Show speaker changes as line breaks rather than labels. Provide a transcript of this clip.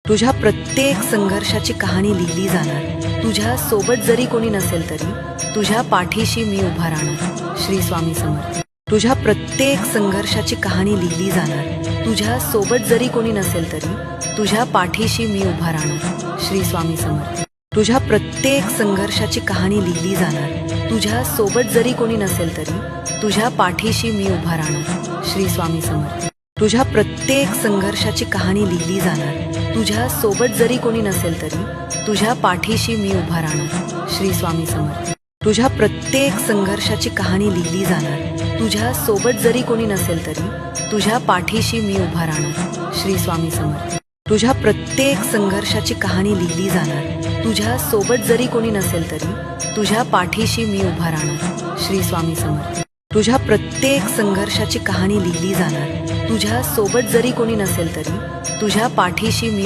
तुझ्या प्रत्येक संघर्षाची कहाणी लिहिली जाणार। तुझ्या सोबत जरी कोणी नसेल तरी तुझ्या पाठीशी मी उभा राहणार। श्री स्वामी समर्थ। तुझ्या प्रत्येक संघर्षाची कहाणी लिहिली जाणार। तुझ्या सोबत जरी कोणी नसेल तरी तुझ्या पाठीशी मी उभा राहणार। श्री स्वामी समर्थ। तुझ्या प्रत्येक संघर्षाची कहाणी लिहिली जाणार। तुझ्या सोबत जरी कोणी नसेल तरी तुझ्या पाठीशी मी उभा राहणार। श्री स्वामी समर्थ। तुझ्या प्रत्येक संघर्षाची कहाणी लिहिली जाणार। तुझ्या सोबत जरी कोणी नसेल तरी तुझ्या पाठीशी मी उभा राहणार। श्री स्वामी समर्थ। तुझ्या प्रत्येक संघर्षाची कहाणी लिहिली जाणार। तुझ्या सोबत जरी कोणी नसेल तरी तुझ्या पाठीशी मी उभा राहणार। श्री स्वामी समर्थ। तुझ्या प्रत्येक संघर्षाची कहाणी लिहिली जाणार। तुझ्या सोबत जरी कोणी नसेल तरी तुझ्या पाठीशी मी उभा राहणार। श्री स्वामी समर्थ। तुझ्या प्रत्येक संघर्षाची कहाणी लिहिली जाणार। तुझ्या सोबत जरी कोणी नसेल तरी तुझ्या पाठीशी मी